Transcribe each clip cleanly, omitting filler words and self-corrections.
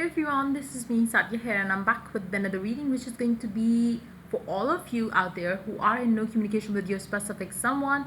Hello everyone, this is me Satya here and I'm back with another reading which is going to be for all of you out there who are in no communication with your specific someone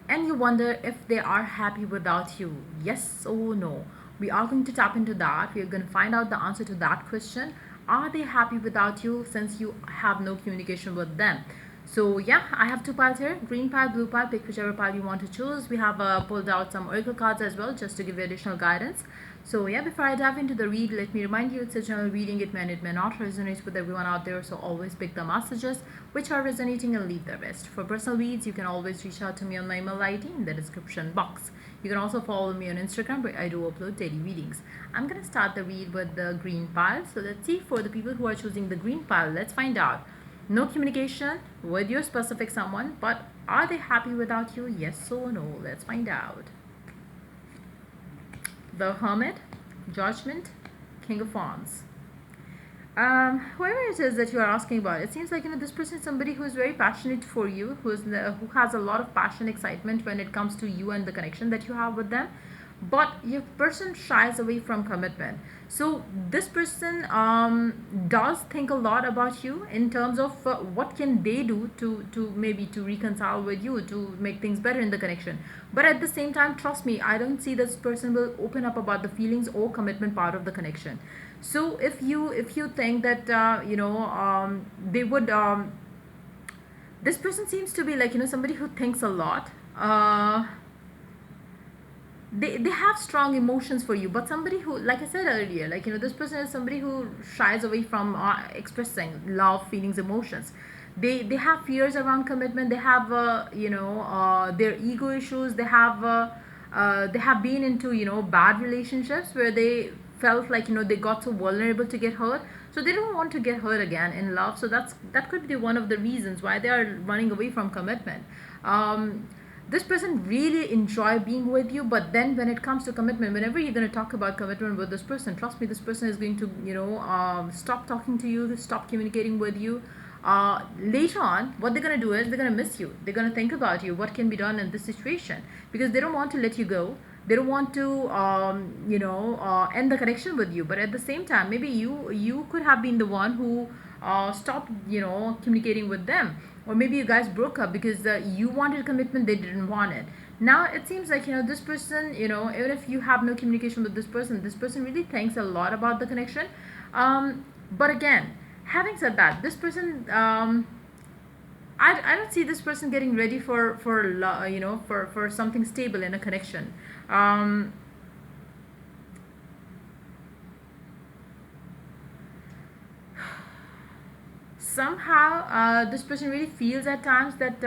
and you wonder if they are happy without you. Yes or no? We are going to tap into that. We are going to find out the answer to that question. Are they happy without you since you have no communication with them? So yeah, I have two piles here, green pile, blue pile, pick whichever pile you want to choose. We have pulled out some oracle cards as well just to give you additional guidance. So yeah, before I dive into the read, let me remind you it's a general reading. It may not resonate with everyone out there, so always pick the messages which are resonating and leave the rest. For personal reads, you can always reach out to me on my email ID in the description box. You can also follow me on Instagram where I do upload daily readings. I'm going to start the read with the green pile. So let's see for the people who are choosing the green pile, let's find out. No communication with your specific someone, but are they happy without you? Yes or no? Let's find out. The Hermit, Judgment, King of Wands. Whoever it is that you are asking about, it seems like this person is somebody who is very passionate for you, who has a lot of passion, excitement when it comes to you and the connection that you have with them. But your person shies away from commitment. So this person does think a lot about you in terms of what can they do to maybe to reconcile with you, to make things better in the connection. But at the same time, trust me, I don't see this person will open up about the feelings or commitment part of the connection. So if you think that they would this person seems to be like somebody who thinks a lot. They have strong emotions for you, but somebody who, like I said earlier, this person is somebody who shies away from expressing love, feelings, emotions. They have fears around commitment. They have their ego issues. They have been into bad relationships where they felt like they got so vulnerable to get hurt, so they don't want to get hurt again in love. So that could be one of the reasons why they are running away from commitment. This person really enjoy being with you, but then when it comes to commitment, whenever you're going to talk about commitment with this person, trust me, this person is going to stop talking to you, stop communicating with you. Later on, what they're going to do is they're going to miss you. They're going to think about you, what can be done in this situation, because they don't want to let you go. They don't want to end the connection with you. But at the same time, maybe you could have been the one who stopped communicating with them, or maybe you guys broke up because you wanted commitment, they didn't want it. Now it seems like this person, even if you have no communication with this person really thinks a lot about the connection. But again, having said that, this person I don't see this person getting ready for something stable in a connection. Somehow this person really feels at times that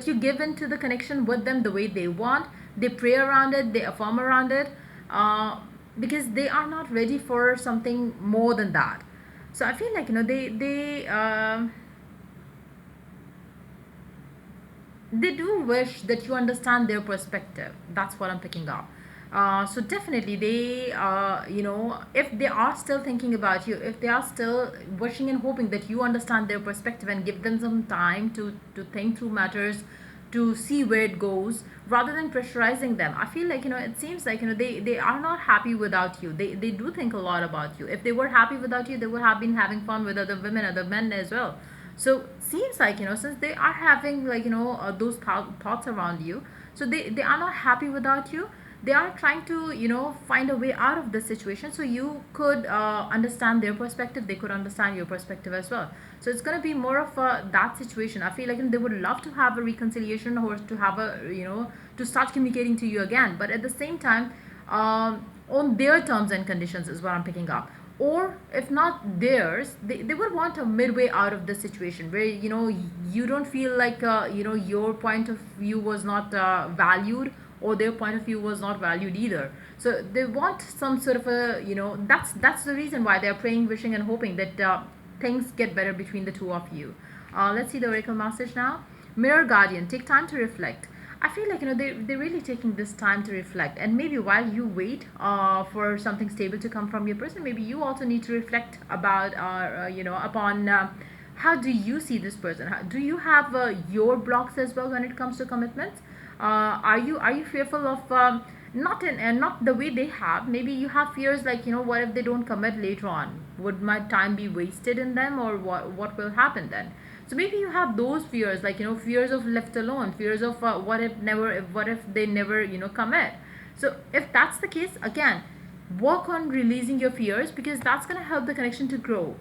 you give into the connection with them the way they want. They pray around it, they affirm around it, because they are not ready for something more than that. So I feel like they do wish that you understand their perspective. That's what I'm picking up. So definitely they if they are still thinking about you, if they are still wishing and hoping that you understand their perspective and give them some time to think through matters, to see where it goes, rather than pressurizing them. I feel like it seems like they are not happy without you. They do think a lot about you. If they were happy without you, they would have been having fun with other women, other men as well. So seems like since they are having those thoughts around you, so they are not happy without you. They are trying to find a way out of the situation, so you could understand their perspective, they could understand your perspective as well. So it's going to be more of that situation. I feel like they would love to have a reconciliation, or to have a to start communicating to you again, but at the same time, on their terms and conditions is what I'm picking up. Or if not theirs, they would want a midway out of the situation where you don't feel like your point of view was not valued, or their point of view was not valued either. So they want some sort of a that's the reason why they're praying, wishing and hoping that things get better between the two of you. Let's see the oracle message now. Mirror guardian, take time to reflect. I feel like they're really taking this time to reflect, and maybe while you wait for something stable to come from your person, maybe you also need to reflect about upon how do you see this person. Do you have your blocks as well when it comes to commitments? Are you fearful of not in and not the way they have? Maybe you have fears like, what if they don't commit later on? Would my time be wasted in them, or what will happen then? So maybe you have those fears, like, fears of left alone, fears of what if they never commit. So if that's the case, again, work on releasing your fears, because that's going to help the connection to grow.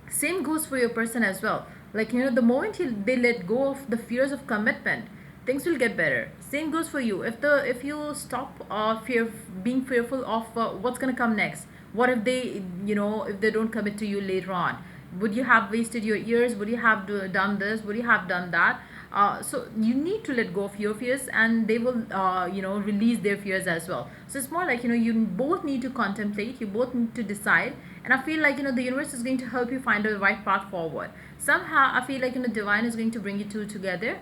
Same goes for your person as well. Like, the moment they let go of the fears of commitment, things will get better. Same goes for you. If you stop being fearful of what's going to come next. What if they don't commit to you later on? Would you have wasted your years? Would you have done this? Would you have done that? So you need to let go of your fears, and they will release their fears as well. So it's more like, you both need to contemplate, you both need to decide. And I feel like, the universe is going to help you find the right path forward. Somehow I feel like, divine is going to bring you two together,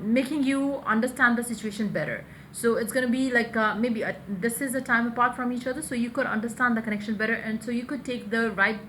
making you understand the situation better. So it's going to be like, maybe this is a time apart from each other, so you could understand the connection better, and so you could take the right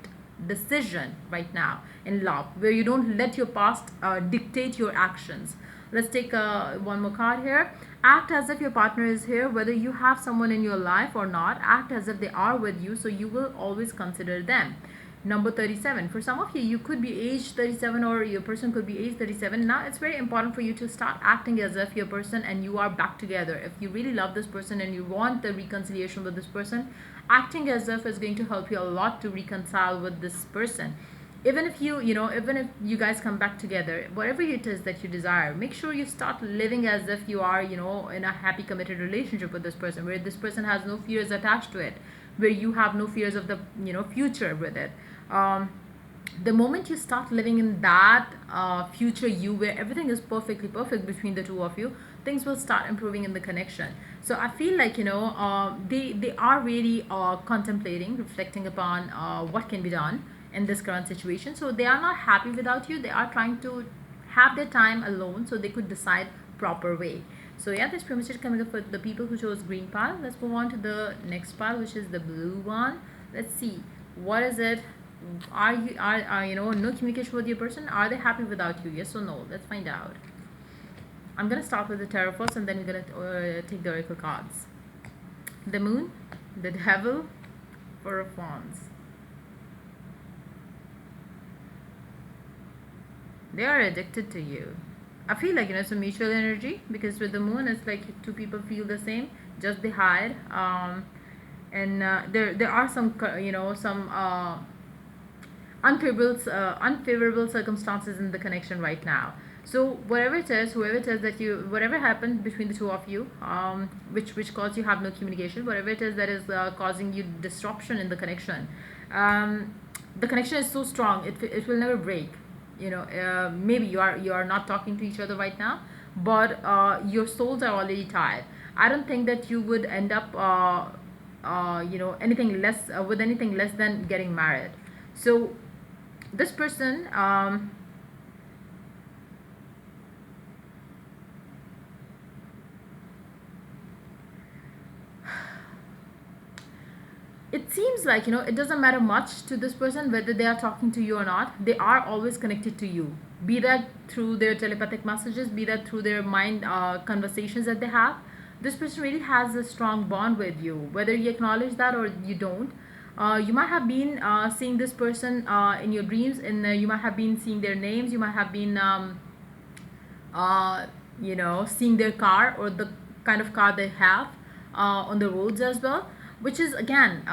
decision right now in love, where you don't let your past dictate your actions. Let's take one more card here. Act as if your partner is here, whether you have someone in your life or not. Act as if they are with you, so you will always consider them. Number 37. For some of you, you could be age 37, or your person could be age 37. Now it's very important for you to start acting as if your person and you are back together. If you really love this person and you want the reconciliation with this person, acting as if is going to help you a lot to reconcile with this person. Even if even if you guys come back together, whatever it is that you desire, make sure you start living as if you are, in a happy committed relationship with this person, where this person has no fears attached to it, where you have no fears of the future with it. um, the moment you start living in that future you, where everything is perfectly perfect between the two of you, things will start improving in the connection. So I feel like, they are really contemplating, reflecting upon what can be done in this current situation. So they are not happy without you, they are trying to have their time alone so they could decide proper way. So yeah, that's pretty much it coming up for the people who chose green pile. Let's move on to the next pile, which is the blue one. Let's see, what is it? Are no communication with your person? Are they happy without you? Yes or no? Let's find out. I'm gonna start with the tarot first, and then we're gonna take the oracle cards. The moon, the devil, four of wands. They are addicted to you. I feel like, it's a mutual energy, because with the moon it's like two people feel the same, just they hide. And there are some unfavorable circumstances in the connection right now. So whatever it is, whoever it is that whatever happened between the two of you, which caused you have no communication, whatever it is that is causing you disruption in the connection, the connection is so strong, it will never break. Maybe you are not talking to each other right now, but your souls are already tied. I don't think that you would end up anything less with anything less than getting married. So this person, it seems like, it doesn't matter much to this person whether they are talking to you or not. They are always connected to you, be that through their telepathic messages, be that through their mind conversations that they have. This person really has a strong bond with you, whether you acknowledge that or you don't. You might have been seeing this person in your dreams, and you might have been seeing their names, you might have been seeing their car, or the kind of car they have on the roads as well, which is again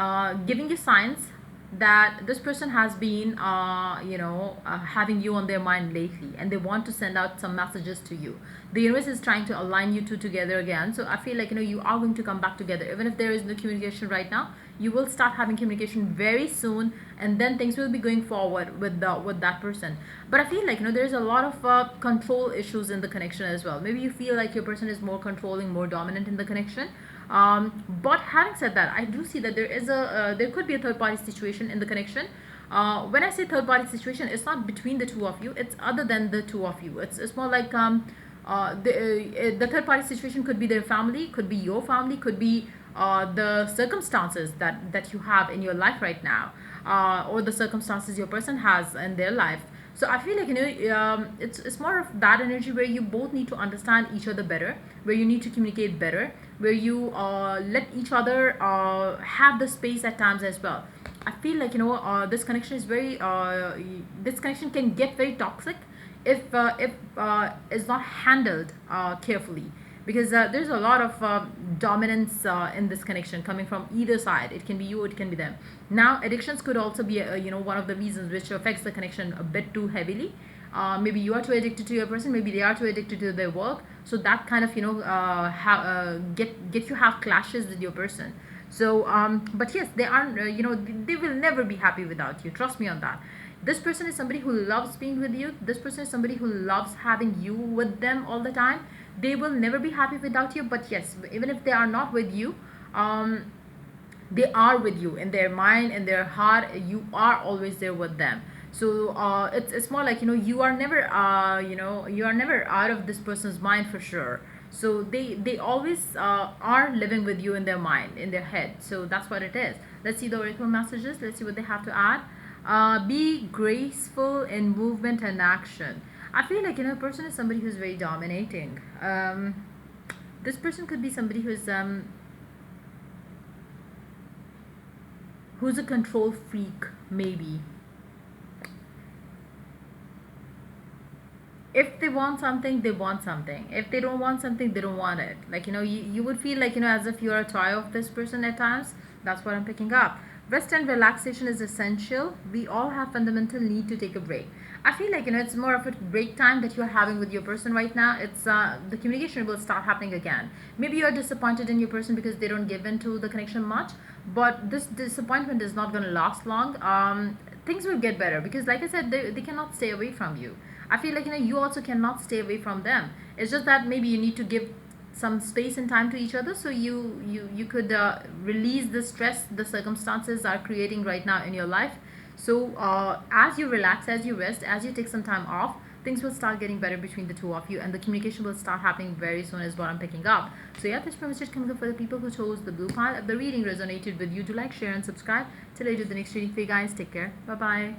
giving you signs that this person has been having you on their mind lately, and they want to send out some messages to you. The universe is trying to align you two together again. So I feel like, you are going to come back together. Even if there is no communication right now, you will start having communication very soon, and then things will be going forward with that person. But I feel like, there's a lot of control issues in the connection as well. Maybe you feel like your person is more controlling, more dominant in the connection. But having said that, I do see that there could be a third party situation in the connection. When I say third party situation, it's not between the two of you, it's other than the two of you. It's more like the third party situation could be their family, could be your family, could be the circumstances that you have in your life right now, or the circumstances your person has in their life. So I feel like, it's more of that energy where you both need to understand each other better, where you need to communicate better, where you let each other have the space at times as well. I feel like, this connection is very this connection can get very toxic if it's not handled carefully, because there's a lot of dominance in this connection coming from either side. It can be you, it can be them. Now addictions could also be one of the reasons which affects the connection a bit too heavily. Maybe you are too addicted to your person, maybe they are too addicted to their work, so that kind of get you have clashes with your person. So but yes, they aren't they will never be happy without you, trust me on that. This person is somebody who loves being with you, this person is somebody who loves having you with them all the time. They will never be happy without you, but yes, even if they are not with you, um, they are with you in their mind, in their heart. You are always there with them. So it's more like, you are never out of this person's mind for sure. So they always are living with you in their mind, in their head. So that's what it is. Let's see the oracle messages. Let's see what they have to add. Be graceful in movement and action. I feel like, a person is somebody who's very dominating. This person could be somebody who's a control freak, maybe. If they want something, they want something. If they don't want something, they don't want it. Like, you would feel like, as if you're a toy of this person at times. That's what I'm picking up. Rest and relaxation is essential. We all have fundamental need to take a break. I feel like, it's more of a break time that you're having with your person right now. It's the communication will start happening again. Maybe you're disappointed in your person because they don't give in to the connection much, but this disappointment is not going to last long. Things will get better because, like I said, they cannot stay away from you. I feel like, you also cannot stay away from them. It's just that maybe you need to give some space and time to each other, so you could release the stress the circumstances are creating right now in your life. So as you relax, as you rest, as you take some time off, things will start getting better between the two of you, and the communication will start happening very soon is what I'm picking up. So yeah, this pretty much it coming up for the people who chose the blue pile. If the reading resonated with you, do like, share and subscribe. Till I do the next reading for you guys, take care, bye bye.